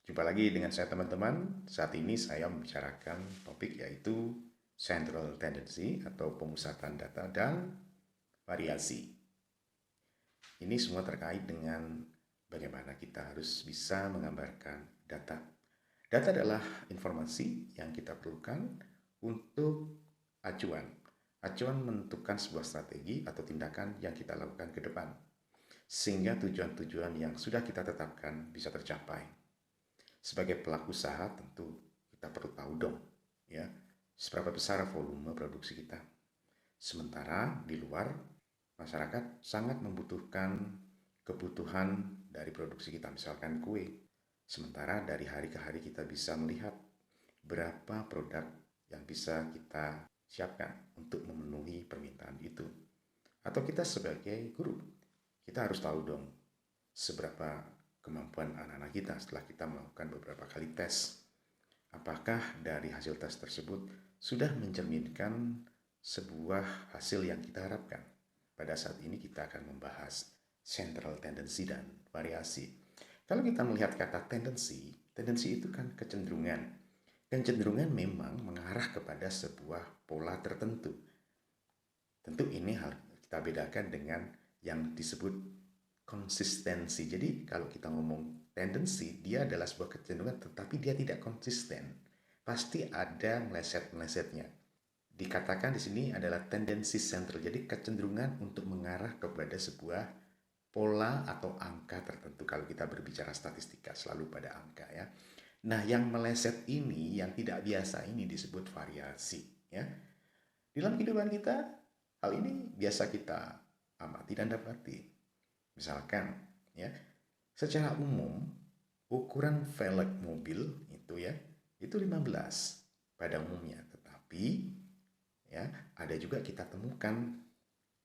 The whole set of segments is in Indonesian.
Jumpa lagi dengan saya teman-teman. Saat ini saya membicarakan topik yaitu Central Tendency atau pemusatan data dan variasi. Ini semua terkait dengan bagaimana kita harus bisa menggambarkan data. Data adalah informasi yang kita perlukan untuk acuan. Acuan menentukan sebuah strategi atau tindakan yang kita lakukan ke depan, sehingga tujuan-tujuan yang sudah kita tetapkan bisa tercapai. Sebagai pelaku usaha tentu kita perlu tahu dong ya seberapa besar volume produksi kita. Sementara di luar masyarakat sangat membutuhkan kebutuhan dari produksi kita, misalkan kue. Sementara dari hari ke hari kita bisa melihat berapa produk yang bisa kita siapkan untuk memenuhi permintaan itu. Atau kita sebagai guru, kita harus tahu dong seberapa kemampuan anak-anak kita setelah kita melakukan beberapa kali tes. Apakah dari hasil tes tersebut sudah mencerminkan sebuah hasil yang kita harapkan? Pada saat ini kita akan membahas central tendency dan variasi. Kalau kita melihat kata tendency itu kan kecenderungan. Kecenderungan memang mengarah kepada sebuah pola tertentu. Tentu ini harus kita bedakan dengan yang disebut konsistensi. Jadi kalau kita ngomong tendensi, dia adalah sebuah kecenderungan tetapi dia tidak konsisten. Pasti ada meleset-melesetnya. Dikatakan di sini adalah tendensi sentral. Jadi kecenderungan untuk mengarah kepada sebuah pola atau angka tertentu. Kalau kita berbicara statistika selalu pada angka ya. Nah, yang meleset ini, yang tidak biasa ini disebut variasi ya. Dalam kehidupan kita, hal ini biasa kita amati dan dapati. Misalkan ya, secara umum ukuran velg mobil itu 15 pada umumnya, tetapi ya ada juga kita temukan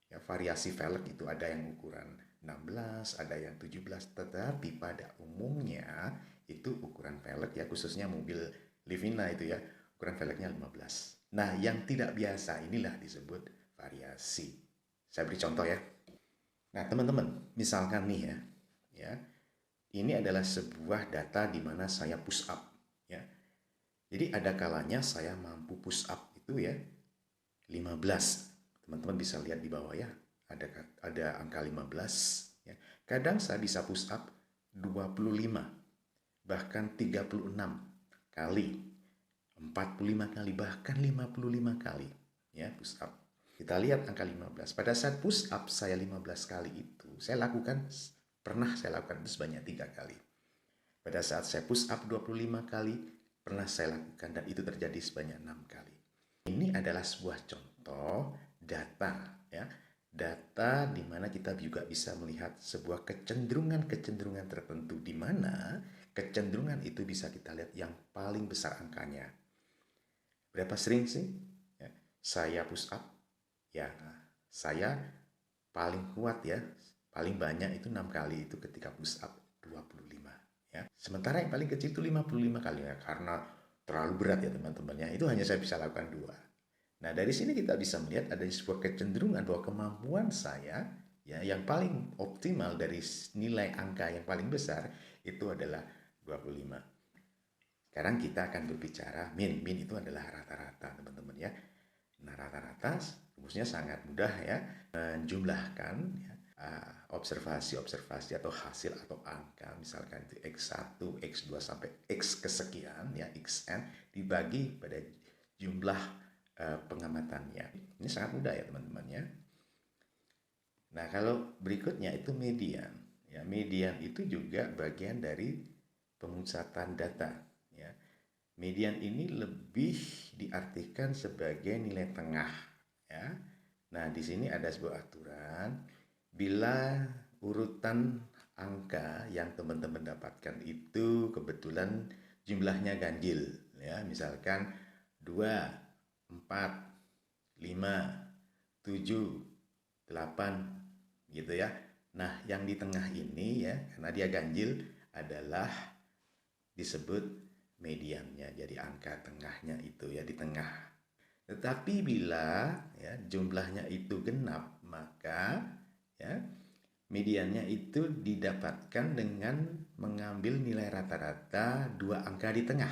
ya variasi velg itu ada yang ukuran 16, ada yang 17, tetapi pada umumnya itu ukuran velg ya khususnya mobil Livina itu ya ukuran velgnya 15. Nah, yang tidak biasa inilah disebut variasi. Saya beri contoh ya. Nah, teman-teman, misalkan nih ya, ini adalah sebuah data di mana saya push up, ya. Jadi ada kalanya saya mampu push up itu ya 15. Teman-teman bisa lihat di bawah ya, ada angka 15. Ya. Kadang saya bisa push up 25, bahkan 36 kali, 45 kali, bahkan 55 kali, ya push up. Kita lihat angka 15. Pada saat push up saya 15 kali itu, pernah saya lakukan itu sebanyak 3 kali. Pada saat saya push up 25 kali, pernah saya lakukan dan itu terjadi sebanyak 6 kali. Ini adalah sebuah contoh data ya. Data di mana kita juga bisa melihat sebuah kecenderungan-kecenderungan tertentu di mana kecenderungan itu bisa kita lihat yang paling besar angkanya. Berapa sering sih ya, saya push up? Ya, saya paling kuat ya, paling banyak itu 6 kali itu ketika push up 25 ya. Sementara yang paling kecil itu 55 kali ya, karena terlalu berat ya teman-temannya. Itu hanya saya bisa lakukan 2. Nah, dari sini kita bisa melihat ada sebuah kecenderungan bahwa kemampuan saya ya yang paling optimal dari nilai angka yang paling besar itu adalah 25. Sekarang kita akan berbicara min. Min itu adalah rata-rata teman-teman ya. Nah, rata-rata rumusnya sangat mudah ya, menjumlahkan ya, observasi-observasi atau hasil atau angka, misalkan itu X1, X2 sampai X kesekian ya, XN dibagi pada jumlah pengamatannya. Ini sangat mudah ya teman-teman ya. Nah, kalau berikutnya itu median. Ya, median itu juga bagian dari pemusatan data ya. Median ini lebih diartikan sebagai nilai tengah ya. Nah, di sini ada sebuah aturan bila urutan angka yang teman-teman dapatkan itu kebetulan jumlahnya ganjil ya, misalkan 2, 4, 5, 7, 8 gitu ya. Nah, yang di tengah ini ya, karena dia ganjil adalah disebut mediannya, jadi angka tengahnya itu ya di tengah. Tetapi bila ya jumlahnya itu genap, maka ya mediannya itu didapatkan dengan mengambil nilai rata-rata dua angka di tengah.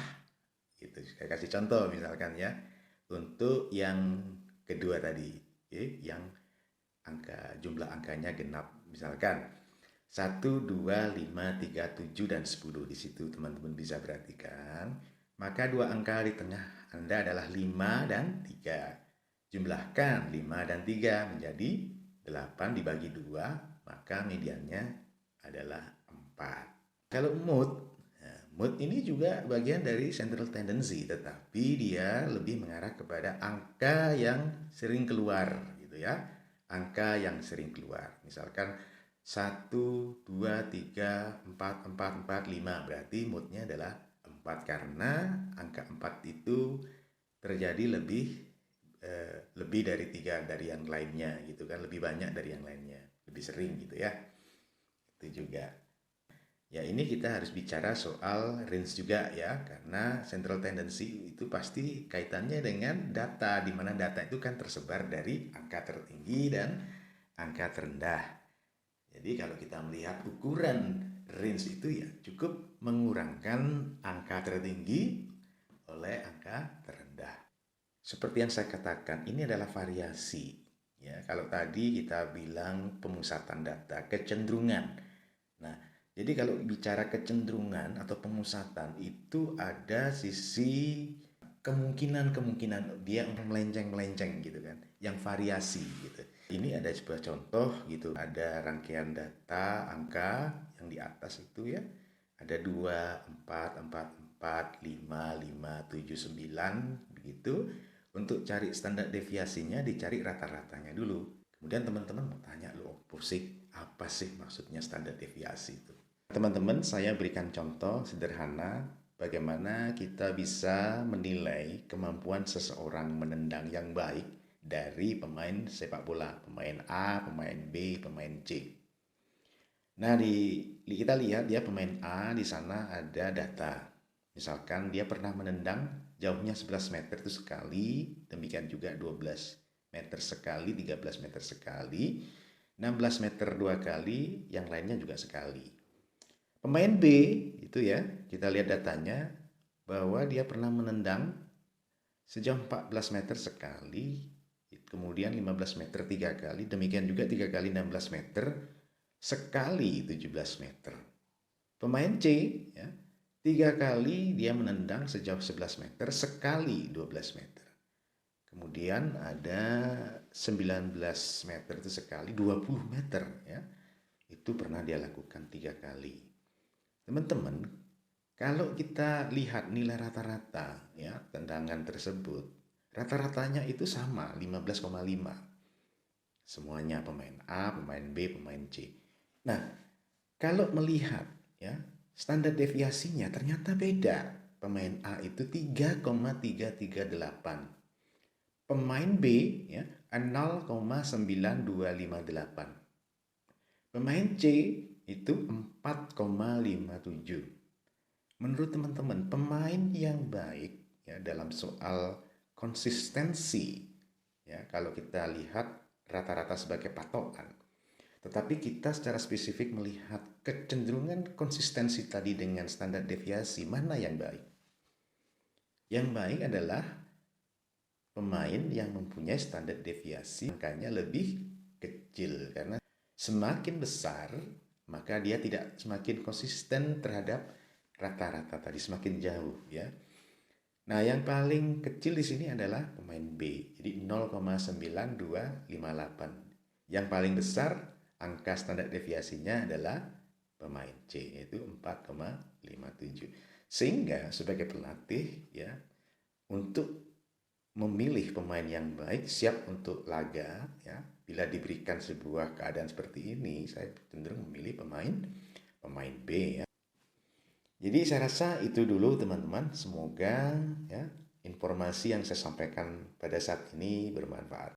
Itu saya kasih contoh misalkan ya. Untuk yang kedua tadi, yang jumlah angkanya genap. Misalkan 1, 2, 5, 3, 7, dan 10. Di situ teman-teman bisa perhatikan. Maka dua angka di tengah Anda adalah 5 dan 3. Jumlahkan 5 dan 3 menjadi 8 dibagi 2, maka mediannya adalah 4. Kalau mood ini juga bagian dari central tendency, tetapi dia lebih mengarah kepada angka yang sering keluar, gitu ya. Angka yang sering keluar. Misalkan 1, 2, 3, 4, 4, 4, 5. Berarti moodnya adalah 4 karena angka 4 itu terjadi lebih dari 3 dari yang lainnya, gitu kan, lebih banyak dari yang lainnya, lebih sering gitu ya. Itu juga. Ya, ini kita harus bicara soal range juga ya, karena central tendency itu pasti kaitannya dengan data, di mana data itu kan tersebar dari angka tertinggi dan angka terendah. Jadi kalau kita melihat ukuran range itu ya cukup mengurangkan angka tertinggi oleh angka terendah. Seperti yang saya katakan, ini adalah variasi. Ya, kalau tadi kita bilang pemusatan data, kecenderungan. Nah, jadi kalau bicara kecenderungan atau pemusatan itu ada sisi kemungkinan dia melenceng-melenceng gitu kan, yang variasi gitu. Ini ada sebuah contoh gitu, ada rangkaian data angka yang di atas itu ya, ada 2, 4, 4, 4, 5, 5, 7, 9 begitu. Untuk cari standar deviasinya dicari rata-ratanya dulu. Kemudian teman-teman mau tanya, apa sih maksudnya standar deviasi itu? Teman-teman, saya berikan contoh sederhana bagaimana kita bisa menilai kemampuan seseorang menendang yang baik dari pemain sepak bola, pemain A, pemain B, pemain C. Nah, kita lihat ya pemain A di sana ada data. Misalkan dia pernah menendang jauhnya 11 meter itu sekali, demikian juga 12 meter sekali, 13 meter sekali, 16 meter 2 kali, yang lainnya juga sekali. Pemain B itu ya, kita lihat datanya bahwa dia pernah menendang sejauh 14 meter sekali, kemudian 15 meter 3 kali, demikian juga 3 kali 16 meter, sekali 17 meter. Pemain C ya, 3 kali dia menendang sejauh 11 meter, sekali 12 meter. Kemudian ada 19 meter itu sekali, 20 meter ya. Itu pernah dia lakukan 3 kali. Teman-teman, kalau kita lihat nilai rata-rata ya tendangan tersebut, rata-ratanya itu sama 15,5. Semuanya pemain A, pemain B, pemain C. Nah, kalau melihat ya standar deviasinya ternyata beda. Pemain A itu 3,338. Pemain B ya 0,9258. Pemain C itu 4,57. Menurut teman-teman, pemain yang baik ya dalam soal konsistensi ya, kalau kita lihat rata-rata sebagai patokan. Tetapi kita secara spesifik melihat kecenderungan konsistensi tadi dengan standar deviasi, mana yang baik? Yang baik adalah pemain yang mempunyai standar deviasi angkanya lebih kecil, karena semakin besar maka dia tidak semakin konsisten terhadap rata-rata tadi, semakin jauh ya. Nah, yang paling kecil di sini adalah pemain B, jadi 0,9258. Yang paling besar angka standar deviasinya adalah pemain C, yaitu 4,57. Sehingga sebagai pelatih ya, untuk memilih pemain yang baik, siap untuk laga ya, bila diberikan sebuah keadaan seperti ini, saya cenderung memilih pemain B ya. Jadi saya rasa itu dulu teman-teman, semoga ya informasi yang saya sampaikan pada saat ini bermanfaat.